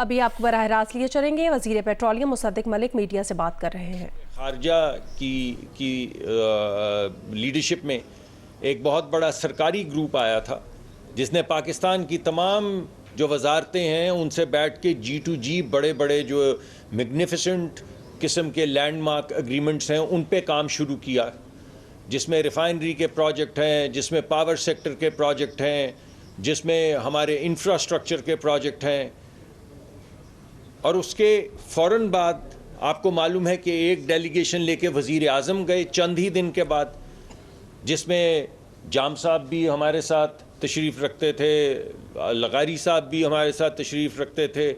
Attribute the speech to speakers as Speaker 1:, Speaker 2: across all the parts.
Speaker 1: ابھی آپ کو براہ راست لیے چلیں گے، وزیر پیٹرولیم مصدق ملک میڈیا سے بات کر رہے ہیں۔
Speaker 2: خارجہ کی لیڈرشپ میں ایک بہت بڑا سرکاری گروپ آیا تھا جس نے پاکستان کی تمام جو وزارتیں ہیں ان سے بیٹھ کے G2G بڑے بڑے جو میگنیفیسنٹ قسم کے لینڈ مارک اگریمنٹس ہیں ان پہ کام شروع کیا، جس میں ریفائنری کے پروجیکٹ ہیں، جس میں پاور سیکٹر کے پروجیکٹ ہیں، جس میں ہمارے انفراسٹرکچر کے پروجیکٹ ہیں۔ اور اس کے فوراً بعد آپ کو معلوم ہے کہ ایک ڈیلیگیشن لے کے وزیر اعظم گئے چند ہی دن کے بعد، جس میں جام صاحب بھی ہمارے ساتھ تشریف رکھتے تھے، لغاری صاحب بھی ہمارے ساتھ تشریف رکھتے تھے،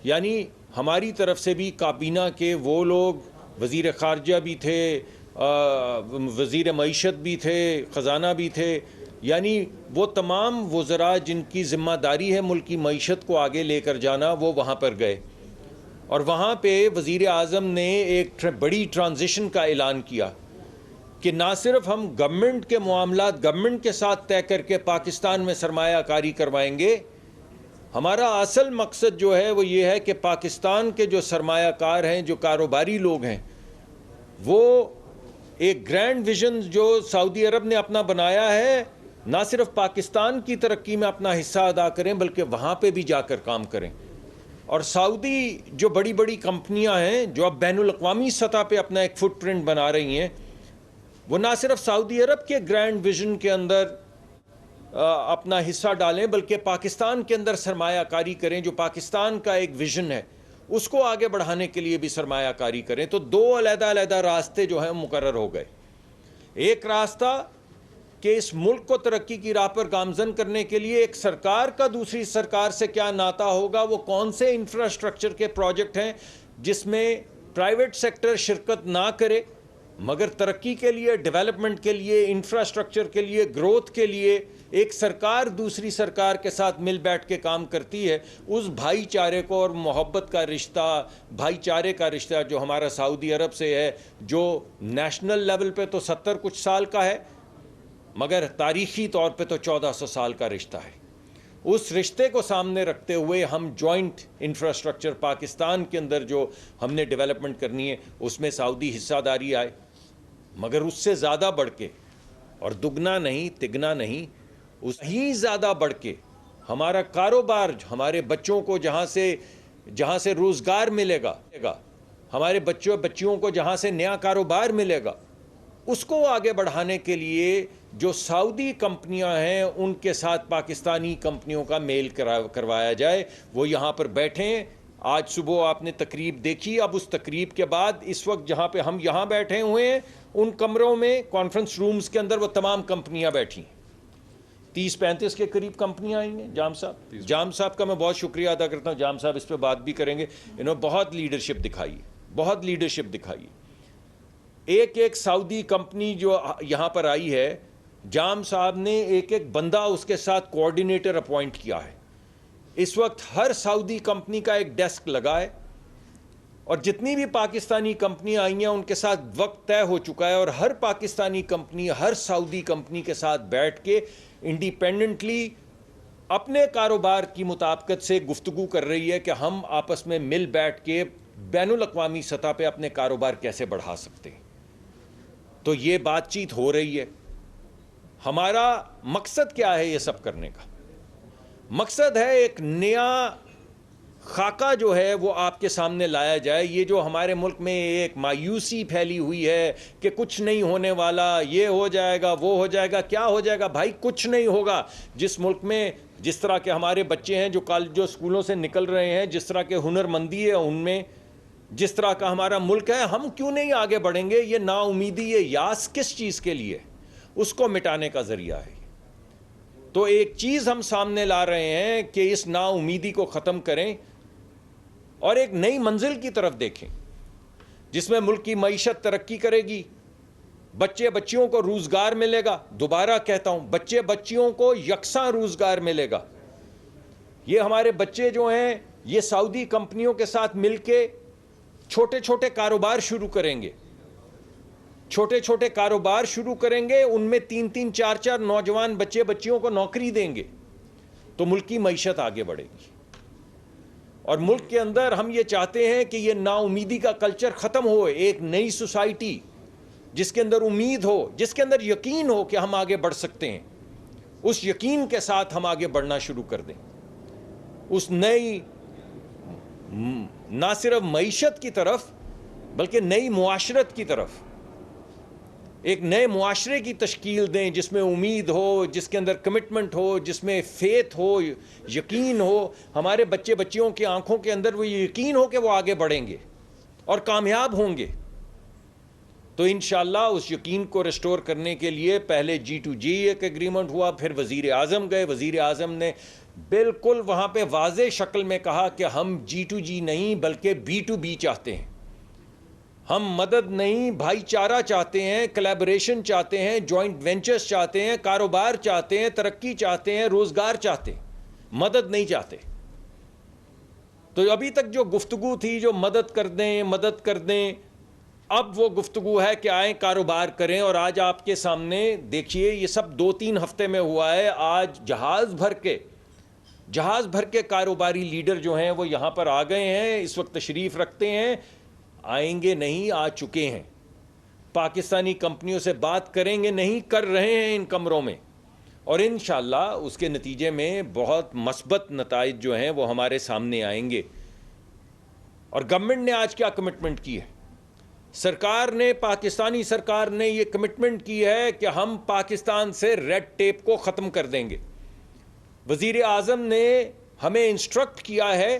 Speaker 2: یعنی ہماری طرف سے بھی کابینہ کے وہ لوگ، وزیر خارجہ بھی تھے، وزیر معیشت بھی تھے، خزانہ بھی تھے، یعنی وہ تمام وزراء جن کی ذمہ داری ہے ملک کی معیشت کو آگے لے کر جانا، وہ وہاں پر گئے۔ اور وہاں پہ وزیر اعظم نے ایک بڑی ٹرانزیشن کا اعلان کیا کہ نہ صرف ہم گورنمنٹ کے معاملات گورنمنٹ کے ساتھ طے کر کے پاکستان میں سرمایہ کاری کروائیں گے، ہمارا اصل مقصد جو ہے وہ یہ ہے کہ پاکستان کے جو سرمایہ کار ہیں، جو کاروباری لوگ ہیں، وہ ایک گرینڈ ویژن جو سعودی عرب نے اپنا بنایا ہے، نہ صرف پاکستان کی ترقی میں اپنا حصہ ادا کریں بلکہ وہاں پہ بھی جا کر کام کریں۔ اور سعودی جو بڑی بڑی کمپنیاں ہیں جو اب بین الاقوامی سطح پہ اپنا ایک فٹ پرنٹ بنا رہی ہیں، وہ نہ صرف سعودی عرب کے گرینڈ ویژن کے اندر اپنا حصہ ڈالیں بلکہ پاکستان کے اندر سرمایہ کاری کریں، جو پاکستان کا ایک ویژن ہے اس کو آگے بڑھانے کے لیے بھی سرمایہ کاری کریں۔ تو دو علیحدہ علیحدہ راستے جو ہیں مقرر ہو گئے۔ ایک راستہ کہ اس ملک کو ترقی کی راہ پر گامزن کرنے کے لیے ایک سرکار کا دوسری سرکار سے کیا ناطہ ہوگا، وہ کون سے انفراسٹرکچر کے پروجیکٹ ہیں جس میں پرائیویٹ سیکٹر شرکت نہ کرے مگر ترقی کے لیے، ڈیولپمنٹ کے لیے، انفراسٹرکچر کے لیے، گروتھ کے لیے ایک سرکار دوسری سرکار کے ساتھ مل بیٹھ کے کام کرتی ہے۔ اس بھائی چارے کو اور محبت کا رشتہ، بھائی چارے کا رشتہ جو ہمارا سعودی عرب سے ہے، جو نیشنل لیول پہ تو 70 کچھ سال کا ہے مگر تاریخی طور پہ تو 1400 سال کا رشتہ ہے، اس رشتے کو سامنے رکھتے ہوئے ہم جوائنٹ انفراسٹرکچر پاکستان کے اندر جو ہم نے ڈیولپمنٹ کرنی ہے اس میں سعودی حصہ داری آئے، مگر اس سے زیادہ بڑھ کے، اور دگنا نہیں تگنا نہیں، اس ہی زیادہ بڑھ کے ہمارا کاروبار، ہمارے بچوں کو جہاں سے روزگار ملے گا، ہمارے بچیوں کو جہاں سے نیا کاروبار ملے گا، اس کو آگے بڑھانے کے لیے جو سعودی کمپنیاں ہیں ان کے ساتھ پاکستانی کمپنیوں کا میل کروایا جائے۔ وہ یہاں پر بیٹھیں۔ آج صبح آپ نے تقریب دیکھی، اب اس تقریب کے بعد اس وقت جہاں پہ ہم یہاں بیٹھے ہوئے ہیں ان کمروں میں، کانفرنس رومز کے اندر وہ تمام کمپنیاں بیٹھی ہیں، 30-35 کے قریب کمپنیاں آئی ہیں۔ جام صاحب کا میں بہت شکریہ ادا کرتا ہوں، جام صاحب اس پہ بات بھی کریں گے، انہوں نے بہت لیڈرشپ دکھائی۔ ایک سعودی کمپنی جو یہاں پر آئی ہے، جام صاحب نے ایک بندہ اس کے ساتھ کوآرڈینیٹر اپوائنٹ کیا ہے۔ اس وقت ہر سعودی کمپنی کا ایک ڈیسک لگا ہے اور جتنی بھی پاکستانی کمپنیاں آئی ہیں ان کے ساتھ وقت طے ہو چکا ہے، اور ہر پاکستانی کمپنی ہر سعودی کمپنی کے ساتھ بیٹھ کے انڈیپینڈنٹلی اپنے کاروبار کی مطابقت سے گفتگو کر رہی ہے کہ ہم آپس میں مل بیٹھ کے بین الاقوامی سطح پہ اپنے کاروبار کیسے بڑھا سکتے ہیں۔ تو یہ بات چیت ہو رہی ہے۔ ہمارا مقصد کیا ہے یہ سب کرنے کا؟ مقصد ہے ایک نیا خاکہ جو ہے وہ آپ کے سامنے لایا جائے۔ یہ جو ہمارے ملک میں ایک مایوسی پھیلی ہوئی ہے کہ کچھ نہیں ہونے والا، یہ ہو جائے گا، وہ ہو جائے گا، کیا ہو جائے گا؟ بھائی کچھ نہیں ہوگا۔ جس ملک میں جس طرح کے ہمارے بچے ہیں جو اسکولوں سے نکل رہے ہیں، جس طرح کے ہنر مندی ہے ان میں، جس طرح کا ہمارا ملک ہے، ہم کیوں نہیں آگے بڑھیں گے؟ یہ نا امیدی، یہ یاس کس چیز کے لیے؟ اس کو مٹانے کا ذریعہ ہے۔ تو ایک چیز ہم سامنے لا رہے ہیں کہ اس نا امیدی کو ختم کریں اور ایک نئی منزل کی طرف دیکھیں جس میں ملک کی معیشت ترقی کرے گی، بچیوں کو روزگار ملے گا۔ دوبارہ کہتا ہوں، بچیوں کو یکساں روزگار ملے گا۔ یہ ہمارے بچے جو ہیں یہ سعودی کمپنیوں کے ساتھ مل کے چھوٹے چھوٹے کاروبار شروع کریں گے، ان میں 3-3 4-4 نوجوان بچیوں کو نوکری دیں گے، تو ملک کی معیشت آگے بڑھے گی۔ اور ملک کے اندر ہم یہ چاہتے ہیں کہ یہ نا امیدی کا کلچر ختم ہو, ایک نئی سوسائٹی جس کے اندر امید ہو, جس کے اندر یقین ہو کہ ہم آگے بڑھ سکتے ہیں, اس یقین کے ساتھ ہم آگے بڑھنا شروع کر دیں. اس نئی نہ صرف معیشت کی طرف بلکہ نئی معاشرت کی طرف, ایک نئے معاشرے کی تشکیل دیں جس میں امید ہو, جس کے اندر کمٹمنٹ ہو, جس میں فیتھ ہو, یقین ہو. ہمارے بچے بچیوں کی آنکھوں کے اندر وہ یقین ہو کہ وہ آگے بڑھیں گے اور کامیاب ہوں گے. تو انشاءاللہ اس یقین کو ریسٹور کرنے کے لیے پہلے G2G ایک ایگریمنٹ ہوا, پھر وزیر اعظم گئے. وزیر اعظم نے بالکل وہاں پہ واضح شکل میں کہا کہ ہم G2G نہیں بلکہ B2B چاہتے ہیں. ہم مدد نہیں, بھائی چارہ چاہتے ہیں, کلیبریشن چاہتے ہیں, جوائنٹ وینچرز چاہتے ہیں, کاروبار چاہتے ہیں, ترقی چاہتے ہیں, روزگار چاہتے ہیں, مدد نہیں چاہتے. تو ابھی تک جو گفتگو تھی جو مدد کر دیں, اب وہ گفتگو ہے کہ آئیں کاروبار کریں. اور آج آپ کے سامنے دیکھیے یہ سب 2-3 ہفتے میں ہوا ہے. آج جہاز بھر کے کاروباری لیڈر جو ہیں وہ یہاں پر آ گئے ہیں, اس وقت تشریف رکھتے ہیں, آئیں گے نہیں, آ چکے ہیں. پاکستانی کمپنیوں سے بات کریں گے نہیں, کر رہے ہیں ان کمروں میں. اور انشاءاللہ اس کے نتیجے میں بہت مثبت نتائج جو ہیں وہ ہمارے سامنے آئیں گے. اور گورنمنٹ نے آج کیا کمٹمنٹ کی ہے؟ پاکستانی سرکار نے یہ کمٹمنٹ کی ہے کہ ہم پاکستان سے ریڈ ٹیپ کو ختم کر دیں گے. وزیر اعظم نے ہمیں انسٹرکٹ کیا ہے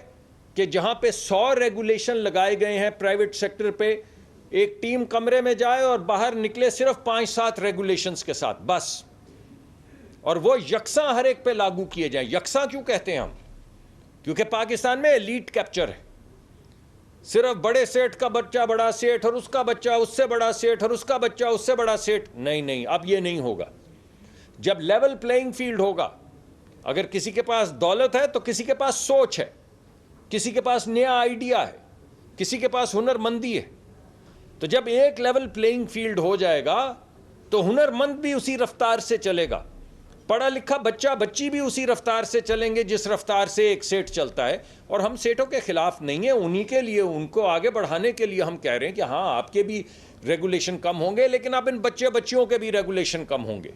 Speaker 2: کہ جہاں پہ 100 ریگولیشن لگائے گئے ہیں پرائیویٹ سیکٹر پہ, ایک ٹیم کمرے میں جائے اور باہر نکلے صرف 5-7 ریگولیشنز کے ساتھ بس, اور وہ یکساں ہر ایک پہ لاگو کیے جائیں. یکساں کیوں کہتے ہیں ہم؟ کیونکہ پاکستان میں ایلیٹ کیپچر ہے. صرف بڑے سیٹ کا بچہ بڑا سیٹ, اور اس کا بچہ اس سے بڑا سیٹ, اور اس کا بچہ اس سے بڑا سیٹ. نہیں, اب یہ نہیں ہوگا. جب لیول پلینگ فیلڈ ہوگا, اگر کسی کے پاس دولت ہے تو کسی کے پاس سوچ ہے, کسی کے پاس نیا آئیڈیا ہے, کسی کے پاس ہنر مندی ہے. تو جب ایک لیول پلینگ فیلڈ ہو جائے گا تو ہنر مند بھی اسی رفتار سے چلے گا, پڑھا لکھا بچہ بچی بھی اسی رفتار سے چلیں گے جس رفتار سے ایک سیٹ چلتا ہے. اور ہم سیٹوں کے خلاف نہیں ہیں, انہی کے لیے, ان کو آگے بڑھانے کے لیے ہم کہہ رہے ہیں کہ ہاں آپ کے بھی ریگولیشن کم ہوں گے, لیکن اب ان بچے بچیوں کے بھی ریگولیشن کم ہوں گے.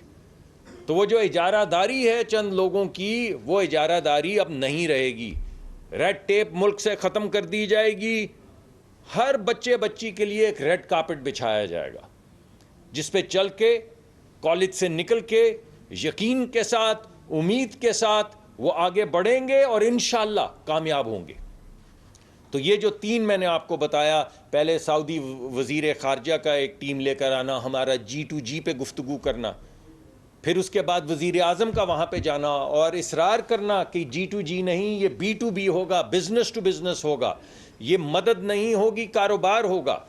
Speaker 2: تو وہ جو اجارہ داری ہے چند لوگوں کی, وہ اجارہ داری اب نہیں رہے گی. ریڈ ٹیپ ملک سے ختم کر دی جائے گی. ہر بچے بچی کے لیے ایک ریڈ کارپٹ بچھایا جائے گا جس پہ چل کے, کالج سے نکل کے, یقین کے ساتھ, امید کے ساتھ وہ آگے بڑھیں گے اور انشاءاللہ کامیاب ہوں گے. تو یہ جو 3 میں نے آپ کو بتایا, پہلے سعودی وزیر خارجہ کا ایک ٹیم لے کر آنا, ہمارا G2G پہ گفتگو کرنا, پھر اس کے بعد وزیر اعظم کا وہاں پہ جانا اور اصرار کرنا کہ G2G نہیں, یہ B2B ہوگا, بزنس ٹو بزنس ہوگا, یہ مدد نہیں ہوگی, کاروبار ہوگا.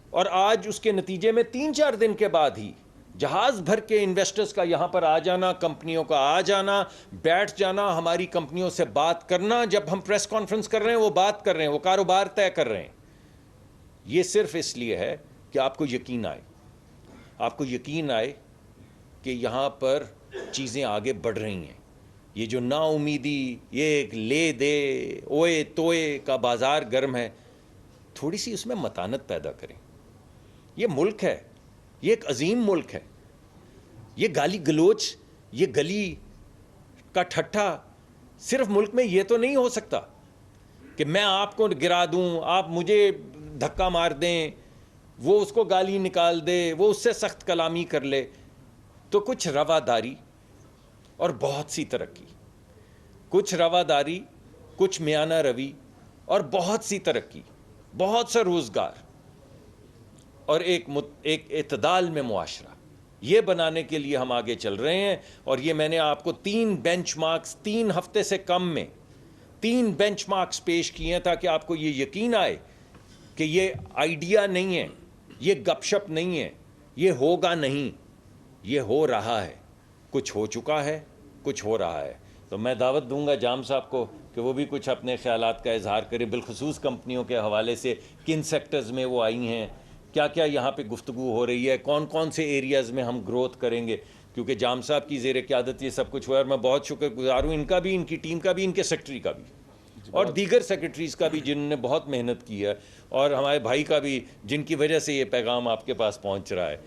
Speaker 2: اور آج اس کے نتیجے میں 3-4 دن کے بعد ہی جہاز بھر کے انویسٹرز کا یہاں پر آ جانا, کمپنیوں کا آ جانا, بیٹھ جانا, ہماری کمپنیوں سے بات کرنا. جب ہم پریس کانفرنس کر رہے ہیں وہ بات کر رہے ہیں, وہ کاروبار طے کر رہے ہیں. یہ صرف اس لیے ہے کہ آپ کو یقین آئے کہ یہاں پر چیزیں آگے بڑھ رہی ہیں. یہ جو نا امیدی, یہ ایک لے دے اوئے توئے کا بازار گرم ہے, تھوڑی سی اس میں متانت پیدا کریں. یہ ملک ہے, یہ ایک عظیم ملک ہے. یہ گالی گلوچ, یہ گلی کا ٹھٹھا صرف ملک میں یہ تو نہیں ہو سکتا کہ میں آپ کو گرا دوں, آپ مجھے دھکا مار دیں, وہ اس کو گالی نکال دے, وہ اس سے سخت کلامی کر لے. تو کچھ رواداری اور بہت سی ترقی, کچھ رواداری, کچھ میانہ روی اور بہت سی ترقی, بہت سا روزگار اور ایک اعتدال میں معاشرہ, یہ بنانے کے لیے ہم آگے چل رہے ہیں. اور یہ میں نے آپ کو 3 بینچ مارکس 3 ہفتے سے کم میں 3 بینچ مارکس پیش کیے ہیں تاکہ آپ کو یہ یقین آئے کہ یہ آئیڈیا نہیں ہے, یہ گپ شپ نہیں ہے, یہ ہوگا نہیں, یہ ہو رہا ہے. کچھ ہو چکا ہے, کچھ ہو رہا ہے. تو میں دعوت دوں گا جام صاحب کو کہ وہ بھی کچھ اپنے خیالات کا اظہار کریں, بالخصوص کمپنیوں کے حوالے سے, کن سیکٹرز میں وہ آئی ہیں, کیا کیا یہاں پہ گفتگو ہو رہی ہے, کون کون سے ایریاز میں ہم گروتھ کریں گے. کیونکہ جام صاحب کی زیر قیادت یہ سب کچھ ہوا ہے, اور میں بہت شکر گزار ہوں ان کا بھی, ان کی ٹیم کا بھی, ان کے سیکٹری کا بھی. اور دیگر سیکرٹریز کا بھی جنہوں نے بہت محنت کی ہے، اور ہمارے بھائی کا بھی جن کی وجہ سے یہ پیغام آپ کے پاس پہنچ رہا ہے.